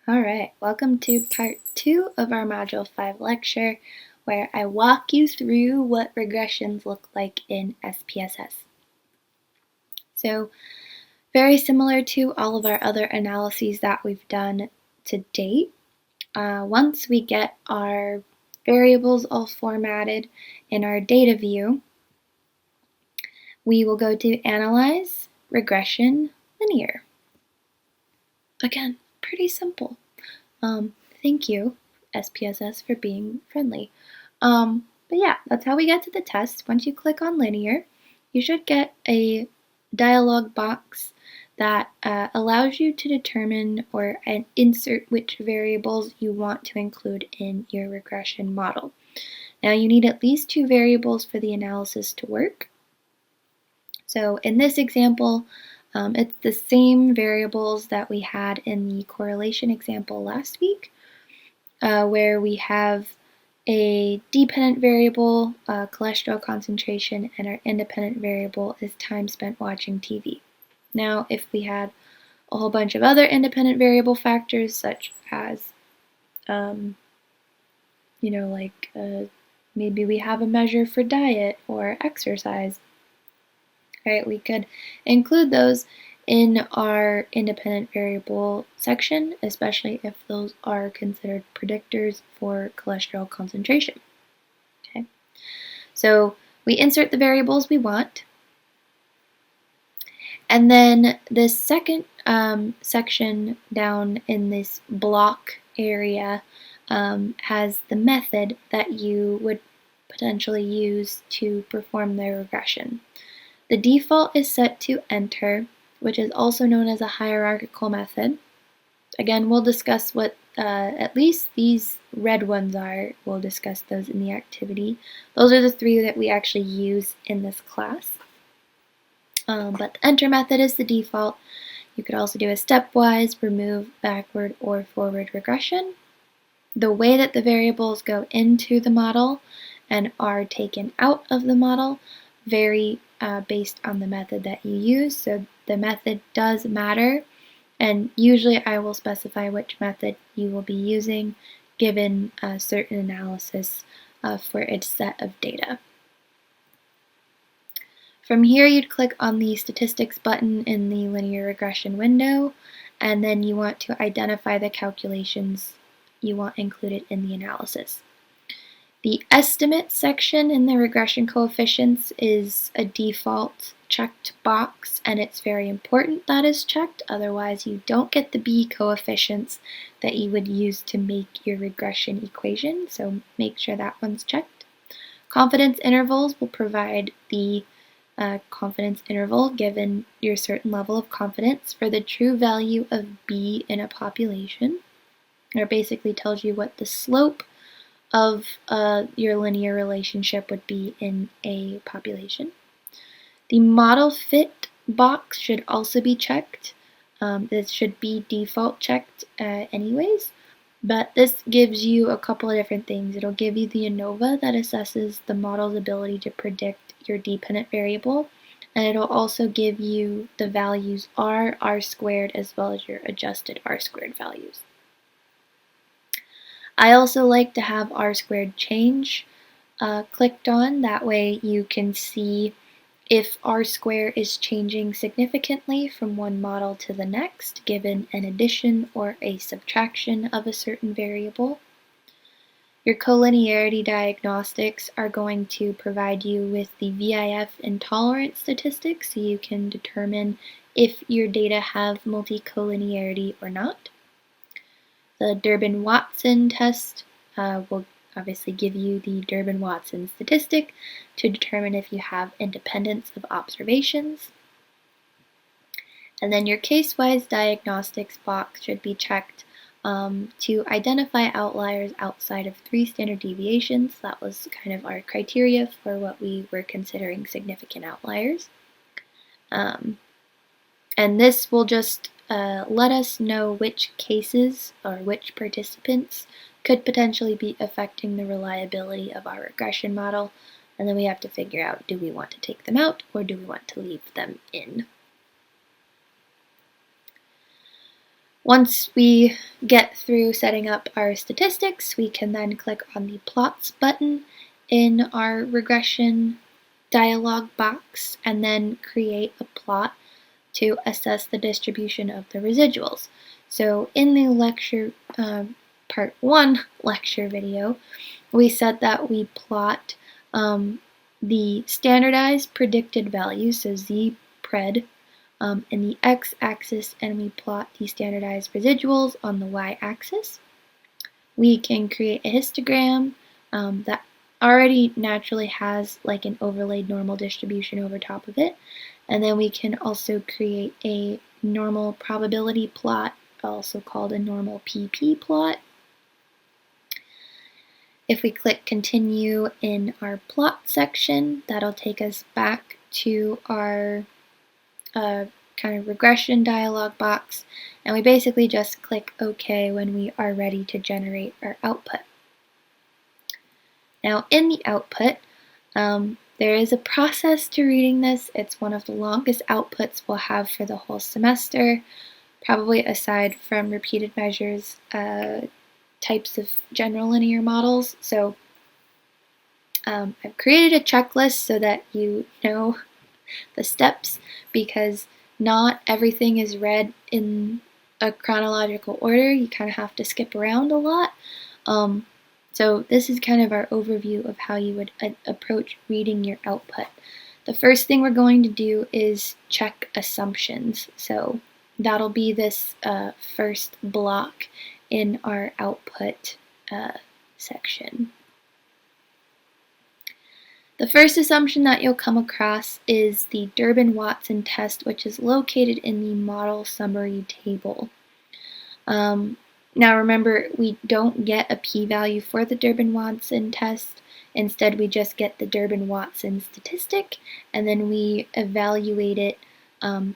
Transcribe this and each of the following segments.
Alright, welcome to part 2 of our Module 5 lecture, where I walk you through what regressions look like in SPSS. So, very similar to all of our other analyses that we've done to date, once we get our variables all formatted in our data view, we will go to Analyze, Regression, Linear. Again, pretty simple. Thank you, SPSS, for being friendly. But yeah, that's how we get to the test. Once you click on linear, you should get a dialog box that allows you to determine or insert which variables you want to include in your regression model. Now you need at least 2 variables for the analysis to work. So in this example, it's the same variables that we had in the correlation example last week, where we have a dependent variable, cholesterol concentration, and our independent variable is time spent watching TV. Now, if we had a whole bunch of other independent variable factors, such as, maybe we have a measure for diet or exercise, right? We could include those in our independent variable section, especially if those are considered predictors for cholesterol concentration. Okay, so we insert the variables we want, and then the second section down in this block area has the method that you would potentially use to perform the regression. The default is set to enter, which is also known as a hierarchical method. Again, we'll discuss what at least these red ones are. We'll discuss those in the activity. Those are the 3 that we actually use in this class. But the enter method is the default. You could also do a stepwise, remove, backward, or forward regression. The way that the variables go into the model and are taken out of the model vary based on the method that you use. So the method does matter, and usually I will specify which method you will be using given a certain analysis for its set of data. From here, you'd click on the statistics button in the linear regression window, and then you want to identify the calculations you want included in the analysis. The estimate section in the regression coefficients is a default checked box, and it's very important that is checked, otherwise you don't get the B coefficients that you would use to make your regression equation, so make sure that one's checked. Confidence intervals will provide the confidence interval given your certain level of confidence for the true value of B in a population. It basically tells you what the slope of your linear relationship would be in a population. The model fit box should also be checked. This should be default checked anyways, but this gives you a couple of different things. It'll give you the ANOVA that assesses the model's ability to predict your dependent variable, and it'll also give you the values R, R squared, as well as your adjusted R squared values. I also like to have R squared change clicked on. That way you can see if R square is changing significantly from one model to the next, given an addition or a subtraction of a certain variable. Your collinearity diagnostics are going to provide you with the VIF intolerance statistics, so you can determine if your data have multicollinearity or not. The Durbin-Watson test will obviously give you the Durbin-Watson statistic to determine if you have independence of observations. And then your case-wise diagnostics box should be checked to identify outliers outside of 3 standard deviations. That was kind of our criteria for what we were considering significant outliers. And this will just let us know which cases or which participants could potentially be affecting the reliability of our regression model, and then we have to figure out, do we want to take them out or do we want to leave them in? Once we get through setting up our statistics, we can then click on the Plots button in our regression dialog box and then create a plot to assess the distribution of the residuals. So in the lecture, part 1 lecture video, we said that we plot the standardized predicted values, so z-pred, in the x-axis, and we plot the standardized residuals on the y-axis. We can create a histogram that already naturally has like an overlaid normal distribution over top of it, and then we can also create a normal probability plot, also called a normal PP plot. If we click continue in our plot section, that'll take us back to our kind of regression dialog box, and we basically just click OK when we are ready to generate our output. Now in the output, there is a process to reading this. It's one of the longest outputs we'll have for the whole semester, probably aside from repeated measures, types of general linear models. So I've created a checklist so that you know the steps, because not everything is read in a chronological order. You kind of have to skip around a lot. So this is kind of our overview of how you would approach reading your output. The first thing we're going to do is check assumptions. So that'll be this first block in our output section. The first assumption that you'll come across is the Durbin-Watson test, which is located in the model summary table. Now remember, we don't get a p-value for the Durbin-Watson test. Instead, we just get the Durbin-Watson statistic, and then we evaluate it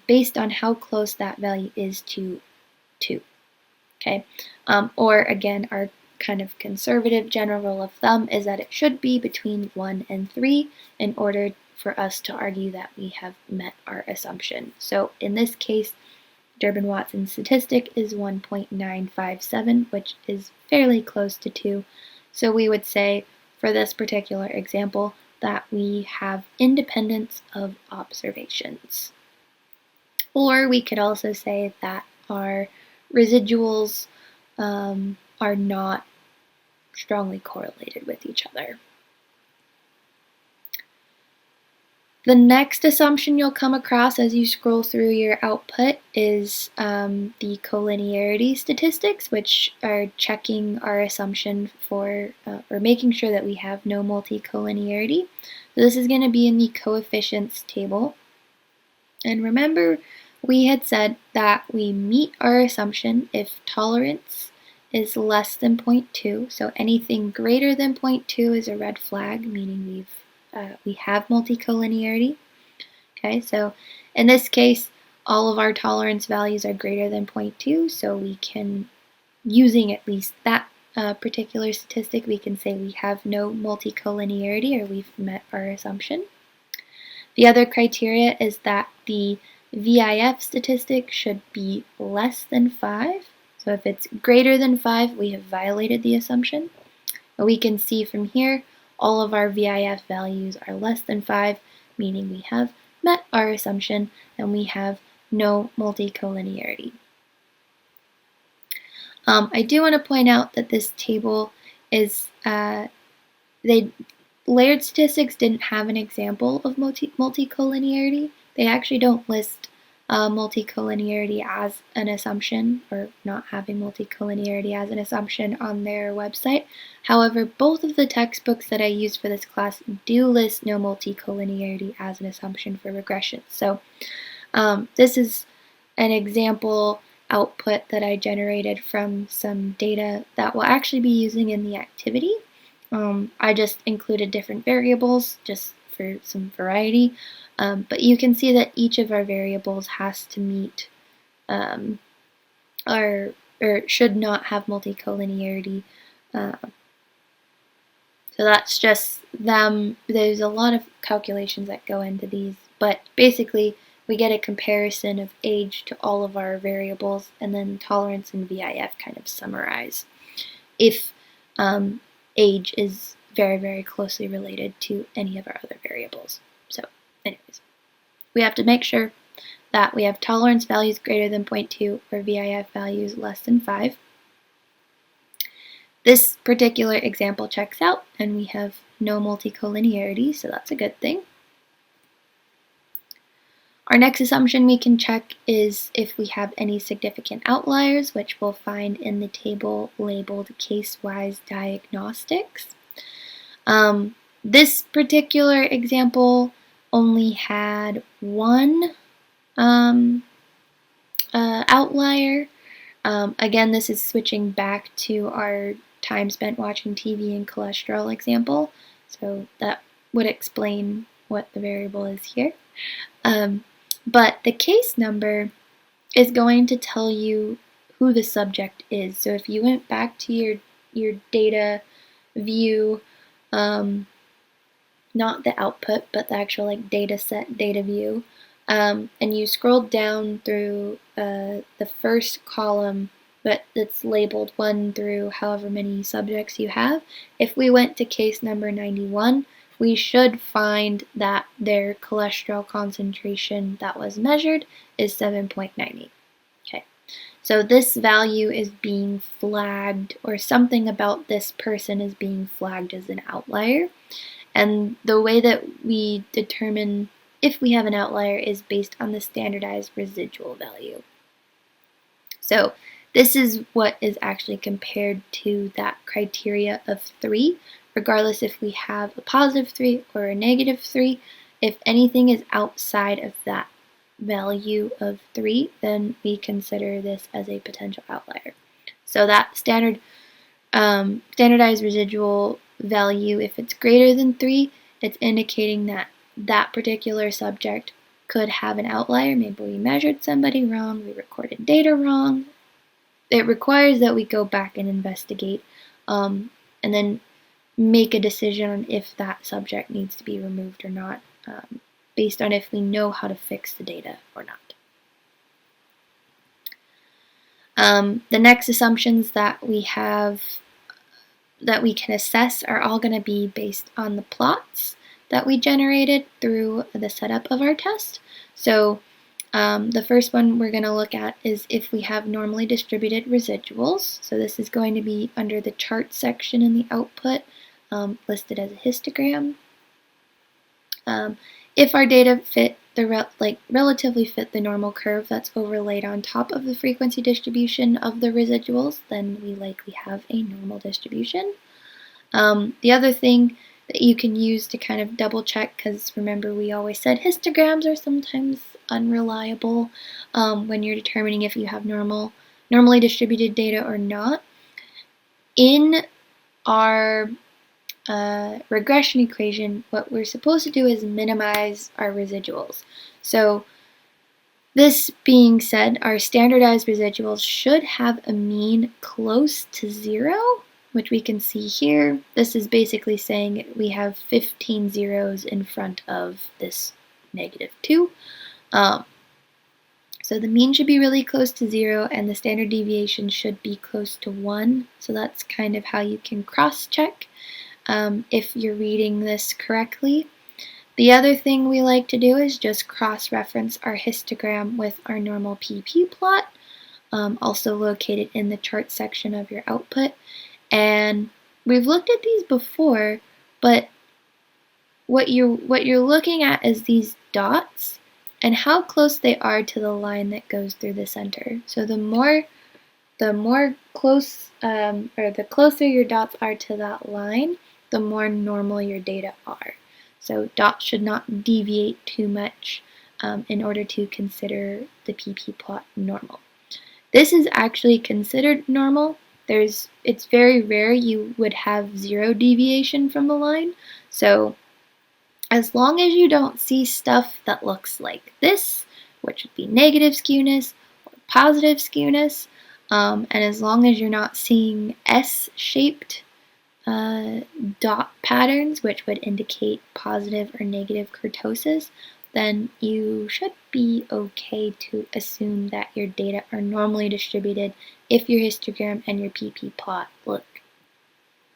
based on how close that value is to 2. Okay, or again, our kind of conservative general rule of thumb is that it should be between 1 and 3 in order for us to argue that we have met our assumption. So in this case, Durbin-Watson statistic is 1.957, which is fairly close to 2. So we would say, for this particular example, that we have independence of observations. Or we could also say that our residuals are not strongly correlated with each other. The next assumption you'll come across as you scroll through your output is the collinearity statistics, which are checking our assumption for, or making sure that we have no multicollinearity. So this is going to be in the coefficients table. And remember, we had said that we meet our assumption if tolerance is less than 0.2. So anything greater than 0.2 is a red flag, meaning we have multicollinearity. Okay, so in this case, all of our tolerance values are greater than 0.2, so we can, using at least that particular statistic, we can say we have no multicollinearity, or we've met our assumption. The other criteria is that the VIF statistic should be less than 5. So if it's greater than 5, we have violated the assumption. But we can see from here, all of our VIF values are less than 5, meaning we have met our assumption and we have no multicollinearity. I do want to point out that this table is, layered statistics didn't have an example of multicollinearity. They actually don't list multicollinearity as an assumption, or not having multicollinearity as an assumption on their website. However, both of the textbooks that I used for this class do list no multicollinearity as an assumption for regression. So this is an example output that I generated from some data that we'll actually be using in the activity. I just included different variables just for some variety. But you can see that each of our variables has to meet or should not have multicollinearity. So that's just them. There's a lot of calculations that go into these, but basically we get a comparison of age to all of our variables, and then tolerance and VIF kind of summarize if age is very, very closely related to any of our other variables. So anyways, we have to make sure that we have tolerance values greater than 0.2 or VIF values less than 5. This particular example checks out, and we have no multicollinearity, so that's a good thing. Our next assumption we can check is if we have any significant outliers, which we'll find in the table labeled case-wise diagnostics. This particular example only had one outlier. Again, this is switching back to our time spent watching TV and cholesterol example, so that would explain what the variable is here. But the case number is going to tell you who the subject is. So if you went back to your data view, not the output, but the actual like data set data view, and you scrolled down through the first column, but it's labeled 1 through however many subjects you have. If we went to case number 91, we should find that their cholesterol concentration that was measured is 7.98. Okay, so this value is being flagged, or something about this person is being flagged as an outlier. And the way that we determine if we have an outlier is based on the standardized residual value. So this is what is actually compared to that criteria of 3, regardless if we have a positive 3 or a negative 3. If anything is outside of that value of 3, then we consider this as a potential outlier. So that standardized residual value, if it's greater than 3, it's indicating that that particular subject could have an outlier. Maybe we measured somebody wrong, we recorded data wrong. It requires that we go back and investigate, and then make a decision on if that subject needs to be removed or not, based on if we know how to fix the data or not. The next assumptions that we have that we can assess are all going to be based on the plots that we generated through the setup of our test. So the first one we're going to look at is if we have normally distributed residuals. So this is going to be under the chart section in the output, listed as a histogram. If our data fit relatively fit the normal curve that's overlaid on top of the frequency distribution of the residuals, then we likely have a normal distribution. The other thing that you can use to kind of double check, because remember we always said histograms are sometimes unreliable when you're determining if you have normally distributed data or not. In our regression equation, what we're supposed to do is minimize our residuals. So this being said, our standardized residuals should have a mean close to 0, which we can see here. This is basically saying we have 15 zeros in front of this -2. So the mean should be really close to 0, and the standard deviation should be close to 1. So that's kind of how you can cross-check if you're reading this correctly. The other thing we like to do is just cross-reference our histogram with our normal PP plot, also located in the chart section of your output. And we've looked at these before, but what you're looking at is these dots and how close they are to the line that goes through the center. So the closer your dots are to that line, the more normal your data are. So dots should not deviate too much in order to consider the PP plot normal. This is actually considered normal. It's very rare you would have 0 deviation from the line. So as long as you don't see stuff that looks like this, which would be negative skewness or positive skewness, and as long as you're not seeing S-shaped dot patterns, which would indicate positive or negative kurtosis, then you should be okay to assume that your data are normally distributed if your histogram and your PP plot look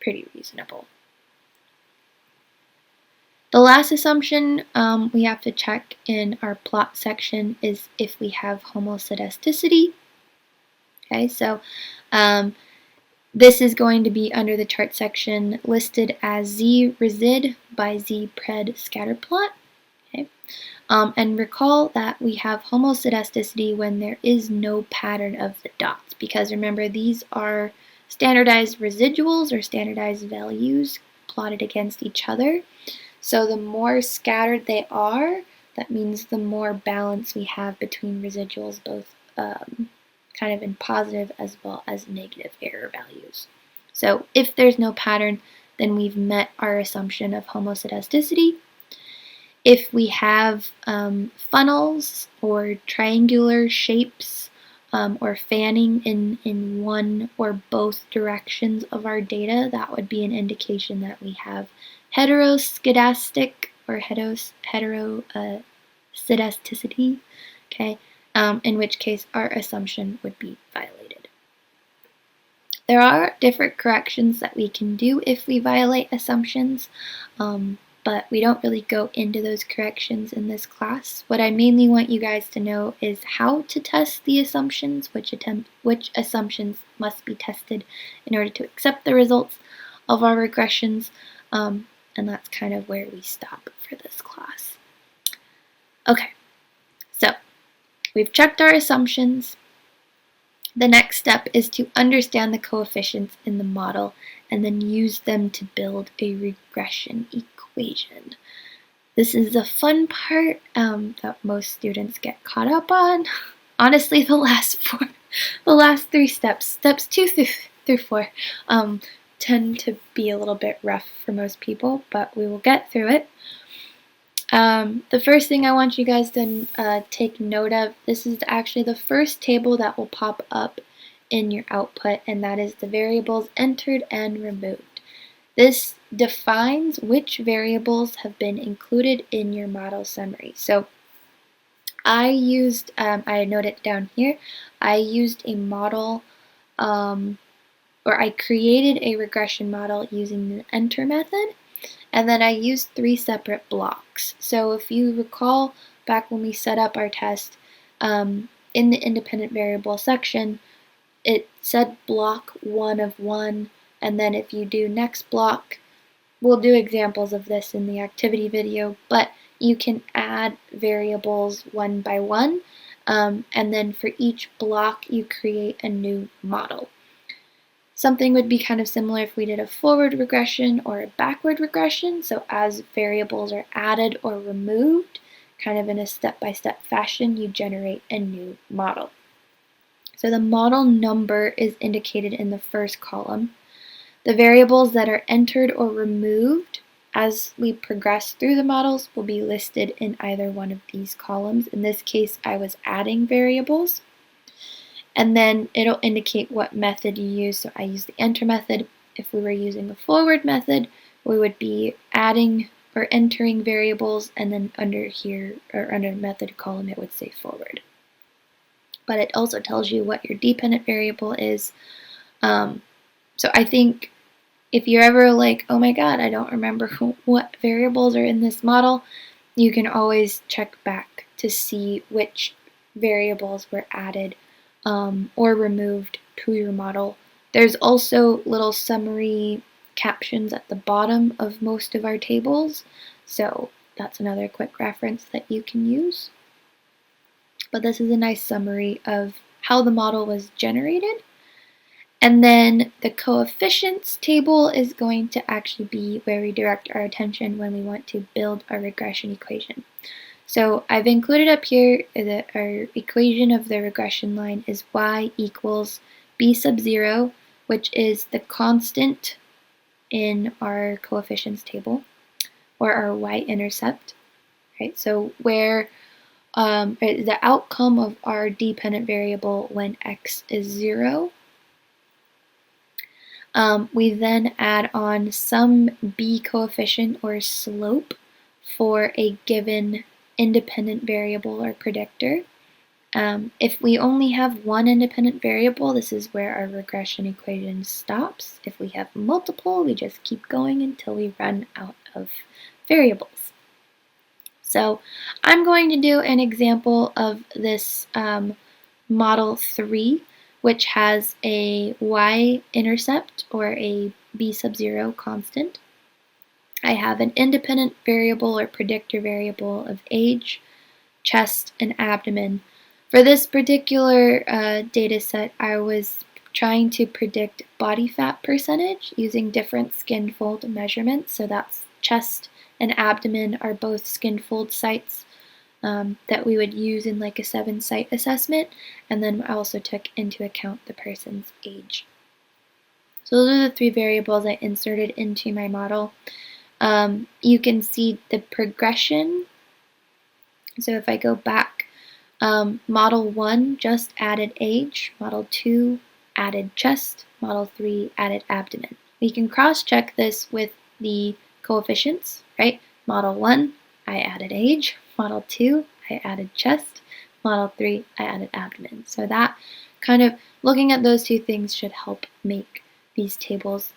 pretty reasonable. The last assumption we have to check in our plot section is if we have homoscedasticity. Okay, so this is going to be under the chart section listed as Z resid by Z pred scatter plot. Okay. And recall that we have homoscedasticity when there is no pattern of the dots, because remember, these are standardized residuals or standardized values plotted against each other. So the more scattered they are, that means the more balance we have between residuals, both kind of in positive as well as negative error values. So if there's no pattern, then we've met our assumption of homoscedasticity. If we have funnels or triangular shapes or fanning in one or both directions of our data, that would be an indication that we have heteroscedastic or heteroscedasticity, okay, in which case our assumption would be violated. There are different corrections that we can do if we violate assumptions, but we don't really go into those corrections in this class. What I mainly want you guys to know is how to test the assumptions, which assumptions must be tested in order to accept the results of our regressions, and that's kind of where we stop for this class. Okay, so we've checked our assumptions. The next step is to understand the coefficients in the model and then use them to build a regression equation. This is the fun part that most students get caught up on. Honestly, the last three steps 2 through 4, tend to be a little bit rough for most people, but we will get through it. The first thing I want you guys to take note of, this is actually the first table that will pop up in your output, and that is the variables entered and removed. This defines which variables have been included in your model summary. So I used, I note it down here, I used a model, or I created a regression model using the enter method, and then I used 3 separate blocks. So if you recall back when we set up our test, in the independent variable section, it said block 1 of 1, and then if you do next block, we'll do examples of this in the activity video, but you can add variables one by one, and then for each block you create a new model. Something would be kind of similar if we did a forward regression or a backward regression. So as variables are added or removed, kind of in a step-by-step fashion, you generate a new model. So the model number is indicated in the first column. The variables that are entered or removed as we progress through the models will be listed in either one of these columns. In this case, I was adding variables. And then it'll indicate what method you use. So I use the enter method. If we were using the forward method, we would be adding or entering variables, and then under here, or under method column, it would say forward. But it also tells you what your dependent variable is. So I think if you're ever like, oh my god, I don't remember what variables are in this model, you can always check back to see which variables were added or removed to your model. There's also little summary captions at the bottom of most of our tables, so that's another quick reference that you can use. But this is a nice summary of how the model was generated. And then the coefficients table is going to actually be where we direct our attention when we want to build our regression equation. So I've included up here that our equation of the regression line is y equals b sub 0, which is the constant in our coefficients table, or our y-intercept. Right? So where the outcome of our dependent variable when x is 0. We then add on some b coefficient or slope for a given independent variable or predictor. If we only have one independent variable, this is where our regression equation stops. If we have multiple, we just keep going until we run out of variables. So I'm going to do an example of this model 3, which has a y-intercept or a b sub 0 constant. I have an independent variable or predictor variable of age, chest, and abdomen. For this particular data set, I was trying to predict body fat percentage using different skin fold measurements. So that's chest and abdomen are both skin fold sites that we would use in like a 7-site assessment. And then I also took into account the person's age. So those are the 3 variables I inserted into my model. You can see the progression. So if I go back, Model 1 just added age, Model 2 added chest, Model 3 added abdomen. We can cross-check this with the coefficients, right? Model 1, I added age, Model 2, I added chest, Model 3, I added abdomen. So that kind of, looking at those 2 things should help make these tables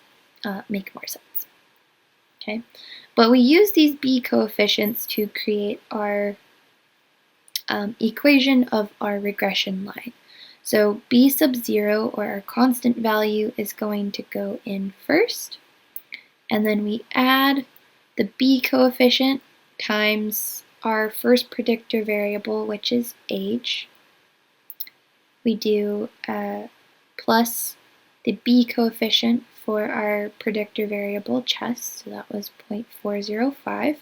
make more sense. Okay, but we use these B coefficients to create our equation of our regression line. So b sub 0, or our constant value, is going to go in first, and then we add the b coefficient times our first predictor variable, which is age. We do plus the b coefficient for our predictor variable chest, so that was 0.405,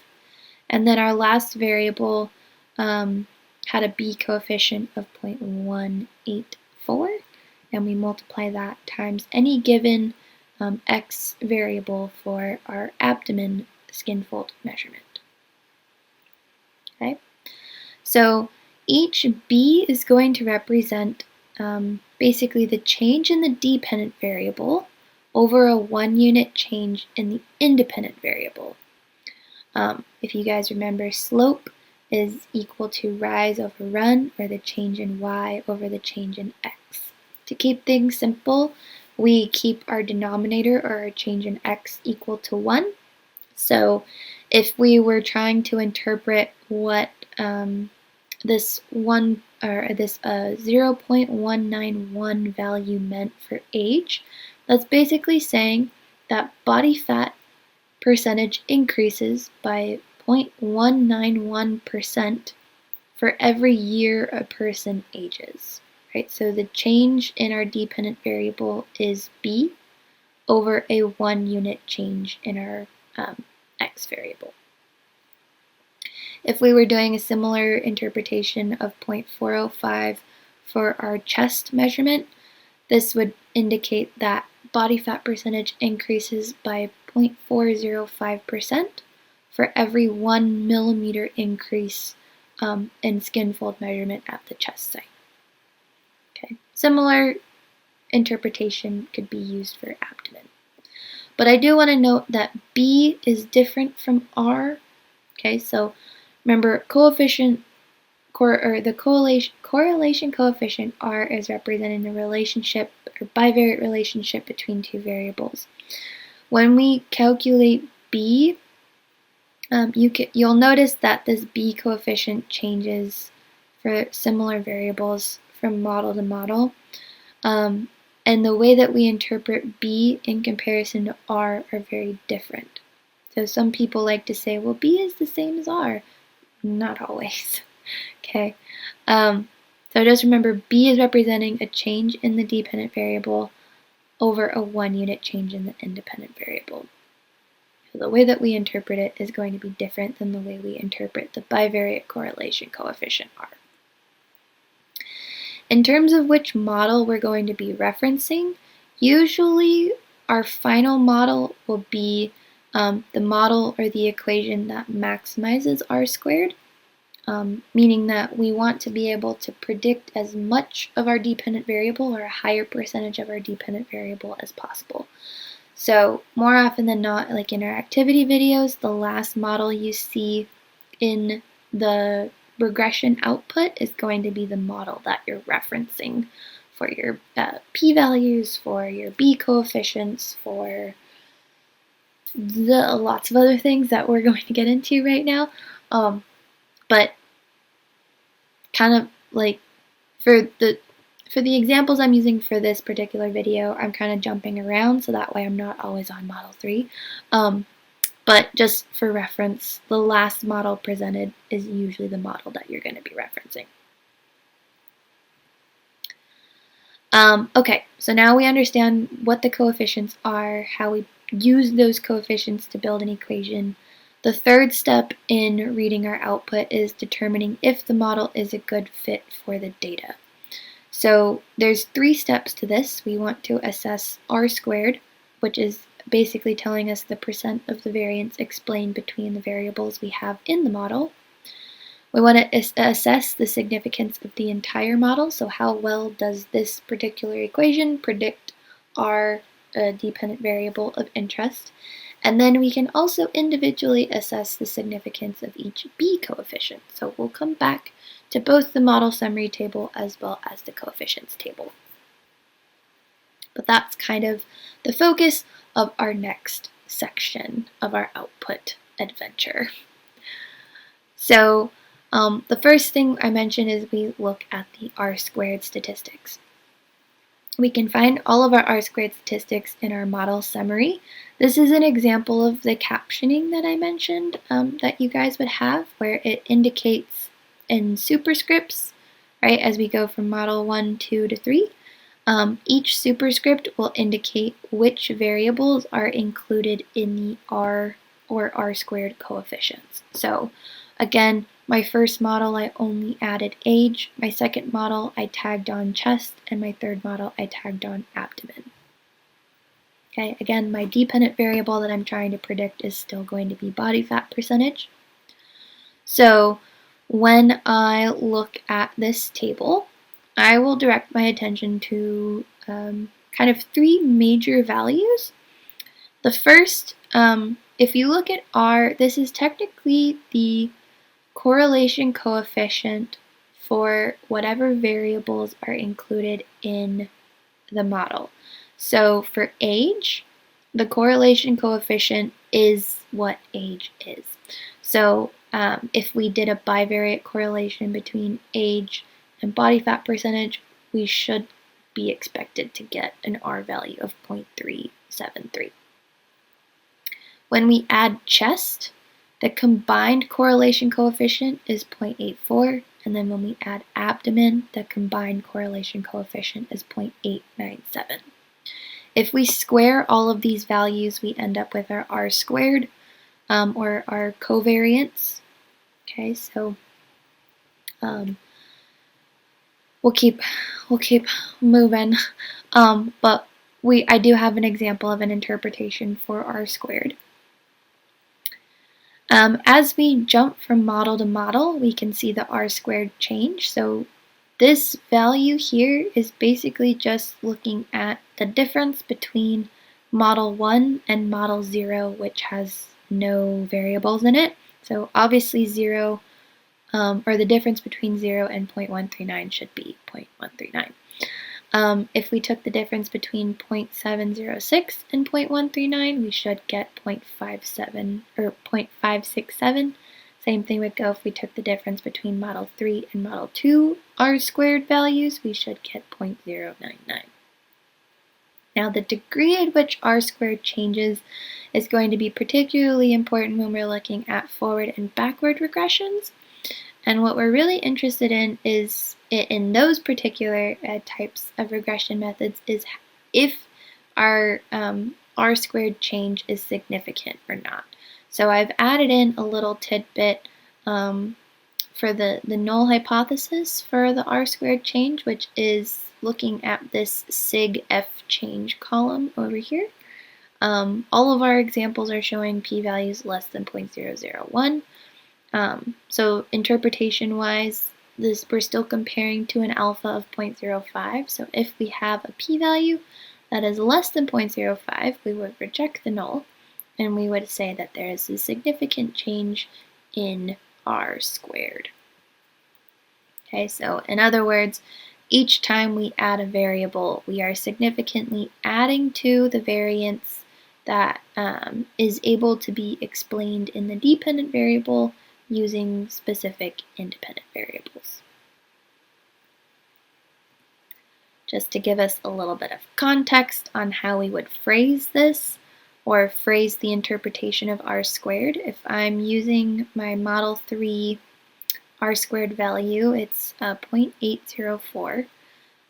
and then our last variable had a b coefficient of 0.184, and we multiply that times any given x variable for our abdomen skin fold measurement. Okay, so each b is going to represent basically the change in the dependent variable over a 1-unit change in the independent variable. If you guys remember, slope is equal to rise over run, or the change in y over the change in x. To keep things simple, we keep our denominator, or our change in x, equal to 1. So if we were trying to interpret what this 0.191 value meant for age, that's basically saying that body fat percentage increases by 0.191% for every year a person ages, right? So the change in our dependent variable is b over a 1-unit change in our x variable. If we were doing a similar interpretation of 0.405 for our chest measurement, this would indicate that body fat percentage increases by 0.405% for every 1 millimeter increase in skin fold measurement at the chest site. Okay, similar interpretation could be used for abdomen. But I do want to note that B is different from R. Okay, so remember, correlation coefficient R is representing the relationship or bivariate relationship between 2 variables. When we calculate B, you'll notice that this B coefficient changes for similar variables from model to model. And the way that we interpret B in comparison to R are very different. So some people like to say, well, B is the same as R. Not always. Okay. So just remember, B is representing a change in the dependent variable over a 1-unit change in the independent variable. So the way that we interpret it is going to be different than the way we interpret the bivariate correlation coefficient R. In terms of which model we're going to be referencing, usually our final model will be the model or the equation that maximizes R squared, meaning that we want to be able to predict as much of our dependent variable or a higher percentage of our dependent variable as possible. So more often than not, like in our activity videos, the last model you see in the regression output is going to be the model that you're referencing for your p-values, for your b-coefficients, for lots of other things that we're going to get into right now. But kind of like for the examples I'm using for this particular video, I'm kind of jumping around so that way I'm not always on model 3. But just for reference, the last model presented is usually the model that you're going to be referencing. Okay, so now we understand what the coefficients are, how we use those coefficients to build an equation. The third step in reading our output is determining if the model is a good fit for the data. So there's 3 steps to this. We want to assess R squared, which is basically telling us the percent of the variance explained between the variables we have in the model. We want to assess the significance of the entire model, so how well does this particular equation predict our dependent variable of interest. And then we can also individually assess the significance of each B coefficient. So we'll come back to both the model summary table as well as the coefficients table. But that's kind of the focus of our next section of our output adventure. So the first thing I mentioned is we look at the R squared statistics. We can find all of our R squared statistics in our model summary. This is an example of the captioning that I mentioned that you guys would have, where it indicates in superscripts, right, as we go from model 1, 2 to 3. Each superscript will indicate which variables are included in the R or R squared coefficients. So again, my first model I only added age, my second model I tagged on chest, and my third model I tagged on abdomen. Okay, again, my dependent variable that I'm trying to predict is still going to be body fat percentage. So when I look at this table, I will direct my attention to kind of 3 major values. The first, if you look at R, this is technically the correlation coefficient for whatever variables are included in the model. So for age, the correlation coefficient is what age is. So if we did a bivariate correlation between age and body fat percentage, we should be expected to get an R value of 0.373. When we add chest, the combined correlation coefficient is 0.84, and then when we add abdomen, the combined correlation coefficient is 0.897. If we square all of these values, we end up with our R squared, or our covariance. Okay, so we'll keep moving, but I do have an example of an interpretation for R squared. As we jump from model to model, we can see the R squared change. So this value here is basically just looking at the difference between model 1 and model 0, which has no variables in it. So obviously 0, or the difference between 0 and 0.139 should be 0.139. If we took the difference between 0.706 and 0.139, we should get 0.57 or 0.567. Same thing would go if we took the difference between model 3 and model 2 R squared values, we should get 0.099. Now the degree at which R squared changes is going to be particularly important when we're looking at forward and backward regressions. And what we're really interested in is, in those particular types of regression methods, is if our R squared change is significant or not. So I've added in a little tidbit for the null hypothesis for the R squared change, which is looking at this sig F change column over here. All of our examples are showing p-values less than 0.001. So interpretation-wise, we're still comparing to an alpha of 0.05. So if we have a p-value that is less than 0.05, we would reject the null, and we would say that there is a significant change in r squared. Okay, so in other words, each time we add a variable, we are significantly adding to the variance that is able to be explained in the dependent variable using specific independent variables. Just to give us a little bit of context on how we would phrase this, or phrase the interpretation of r squared, if I'm using my Model 3 r squared value, it's 0.804.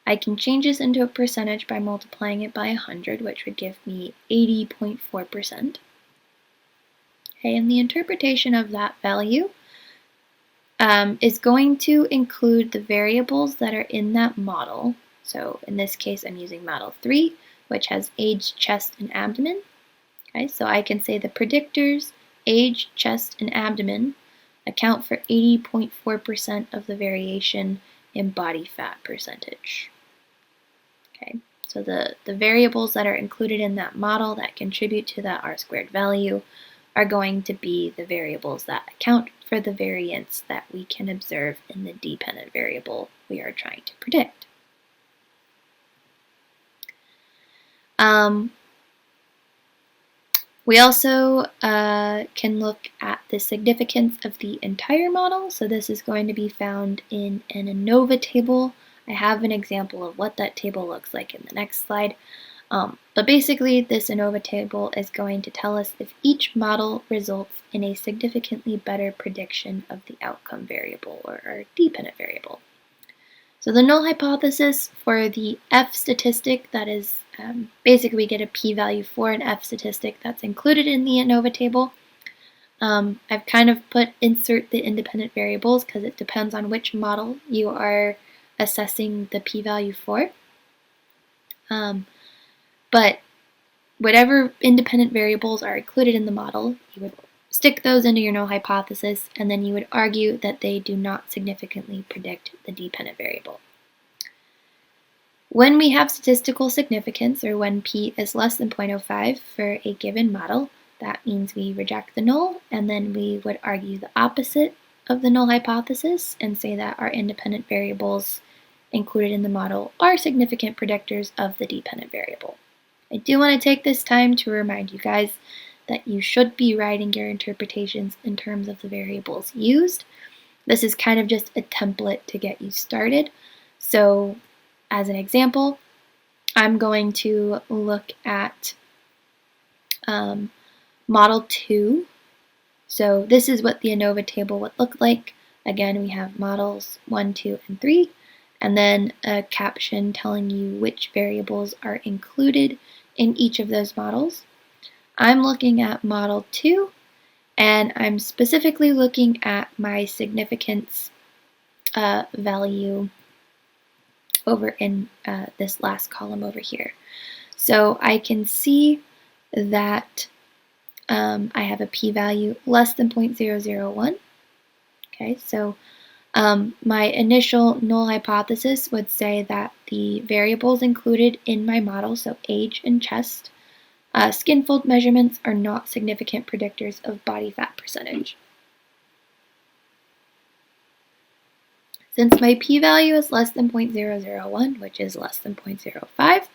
I can change this into a percentage by multiplying it by 100, which would give me 80.4%. Okay, and the interpretation of that value is going to include the variables that are in that model. So in this case, I'm using Model 3, which has age, chest, and abdomen. Okay, so I can say the predictors, age, chest, and abdomen, account for 80.4% of the variation in body fat percentage. Okay, so the variables that are included in that model that contribute to that r squared value are going to be the variables that account for the variance that we can observe in the dependent variable we are trying to predict. We also can look at the significance of the entire model. So this is going to be found in an ANOVA table. I have an example of what that table looks like in the next slide. But basically, this ANOVA table is going to tell us if each model results in a significantly better prediction of the outcome variable or our dependent variable. So the null hypothesis for the F statistic, that is basically we get a p-value for an F statistic that's included in the ANOVA table. I've kind of put insert the independent variables because it depends on which model you are assessing the p-value for. But whatever independent variables are included in the model, you would stick those into your null hypothesis, and then you would argue that they do not significantly predict the dependent variable. When we have statistical significance, or when p is less than 0.05 for a given model, that means we reject the null, and then we would argue the opposite of the null hypothesis and say that our independent variables included in the model are significant predictors of the dependent variable. I do want to take this time to remind you guys that you should be writing your interpretations in terms of the variables used. This is kind of just a template to get you started. So as an example, I'm going to look at Model 2. So this is what the ANOVA table would look like. Again, we have models 1, 2, and 3, and then a caption telling you which variables are included in each of those models. I'm looking at Model 2, and I'm specifically looking at my significance value over in this last column over here. So I can see that I have a p-value less than 0.001. Okay, so my initial null hypothesis would say that the variables included in my model, so age and chest, skin fold measurements are not significant predictors of body fat percentage. Since my p-value is less than 0.001, which is less than 0.05,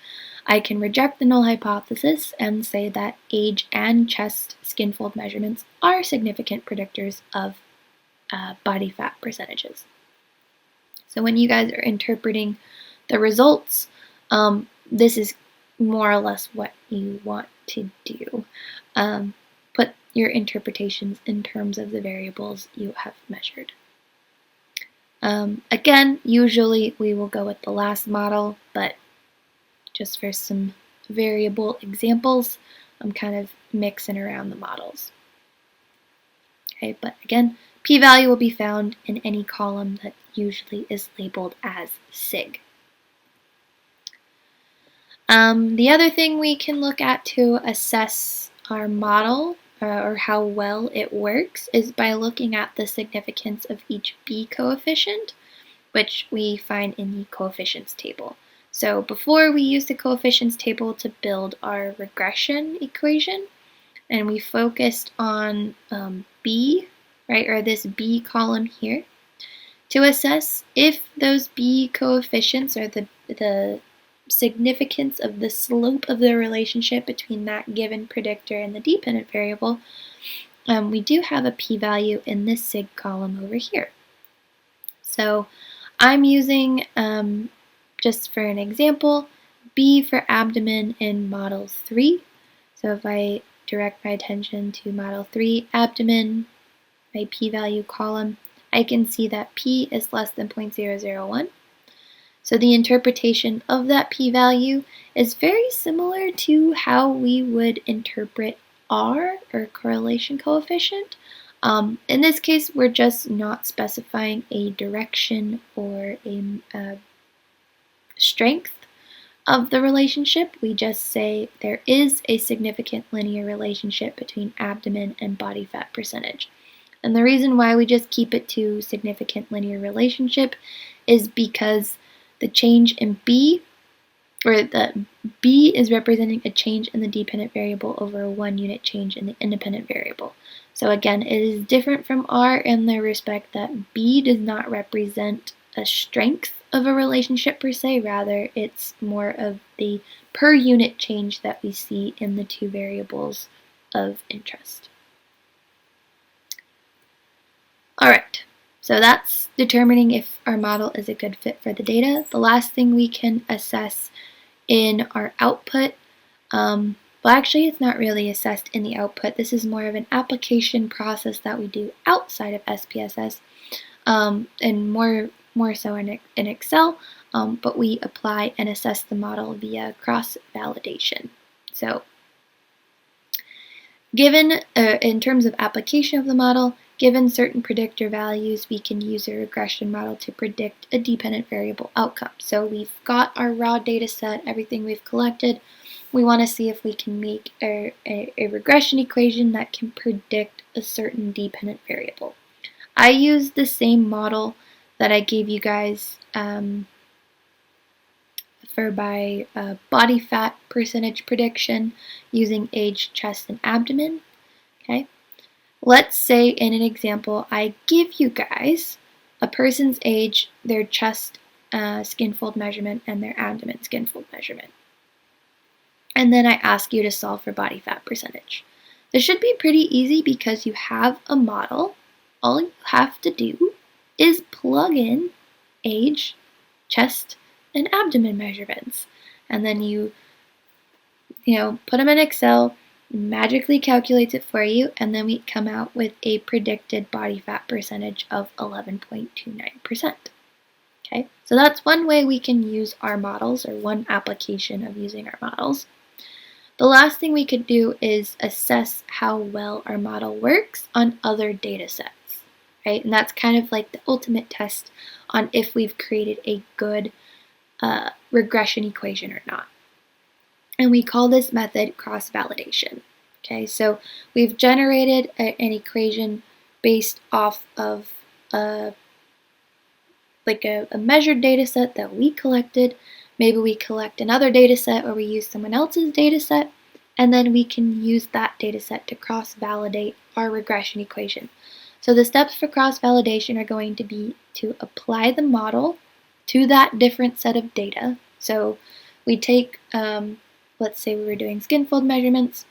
I can reject the null hypothesis and say that age and chest skin fold measurements are significant predictors of body fat percentages. So when you guys are interpreting the results, this is more or less what you want to do. Put your interpretations in terms of the variables you have measured. Again, usually we will go with the last model, but just for some variable examples, I'm kind of mixing around the models. Okay, but again, p-value will be found in any column that usually is labeled as sig. The other thing we can look at to assess our model or how well it works is by looking at the significance of each b coefficient, which we find in the coefficients table. So before we used the coefficients table to build our regression equation, and we focused on b, right, or this B column here, to assess if those B coefficients, or the significance of the slope of the relationship between that given predictor and the dependent variable, we do have a p-value in this sig column over here. So I'm using, just for an example, B for abdomen in model 3. So if I direct my attention to model 3, abdomen, my p-value column, I can see that p is less than 0.001. So the interpretation of that p-value is very similar to how we would interpret R, or correlation coefficient. In this case, we're just not specifying a direction or a strength of the relationship. We just say there is a significant linear relationship between abdomen and body fat percentage. And the reason why we just keep it to significant linear relationship is because the change in B, or the B is representing a change in the dependent variable over a 1 unit change in the independent variable. So again, it is different from R in the respect that B does not represent a strength of a relationship per se, rather it's more of the per unit change that we see in the two variables of interest. Alright, so that's determining if our model is a good fit for the data. The last thing we can assess in our output, well actually it's not really assessed in the output, this is more of an application process that we do outside of SPSS, and more so in Excel, but we apply and assess the model via cross-validation. So given, in terms of application of the model, given certain predictor values, we can use a regression model to predict a dependent variable outcome. So we've got our raw data set, everything we've collected. We want to see if we can make a regression equation that can predict a certain dependent variable. I used the same model that I gave you guys for my body fat percentage prediction using age, chest, and abdomen. Okay. Let's say in an example, I give you guys a person's age, their chest skin fold measurement, and their abdomen skin fold measurement. And then I ask you to solve for body fat percentage. This should be pretty easy because you have a model. All you have to do is plug in age, chest, and abdomen measurements. And then you put them in Excel, magically calculates it for you, and then we come out with a predicted body fat percentage of 11.29%. Okay, so that's one way we can use our models, or one application of using our models. The last thing we could do is assess how well our model works on other data sets, right? And that's kind of like the ultimate test on if we've created a good regression equation or not. And we call this method cross-validation. Okay, so we've generated an equation based off of a measured data set that we collected. Maybe we collect another data set or we use someone else's data set, and then we can use that data set to cross-validate our regression equation. So the steps for cross-validation are going to be to apply the model to that different set of data. So we take, let's say we were doing skin fold measurements.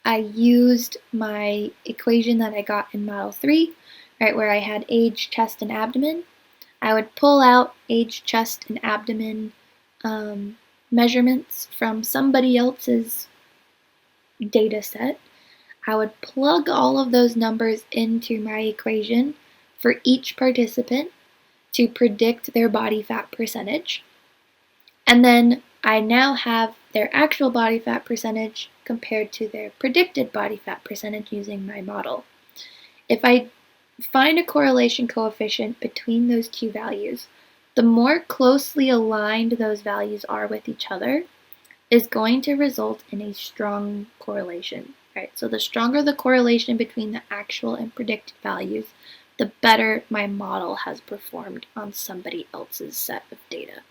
I used my equation that I got in model 3, right, where I had age, chest, and abdomen. I would pull out age, chest, and abdomen measurements from somebody else's data set. I would plug all of those numbers into my equation for each participant to predict their body fat percentage. And then I now have their actual body fat percentage compared to their predicted body fat percentage using my model. If I find a correlation coefficient between those two values, the more closely aligned those values are with each other is going to result in a strong correlation. Right? So the stronger the correlation between the actual and predicted values, the better my model has performed on somebody else's set of data.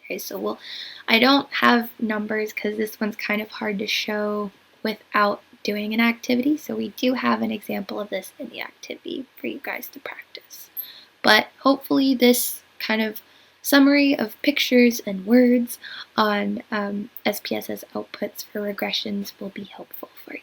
Okay, so I don't have numbers because this one's kind of hard to show without doing an activity, so we do have an example of this in the activity for you guys to practice. But hopefully this kind of summary of pictures and words on SPSS outputs for regressions will be helpful for you.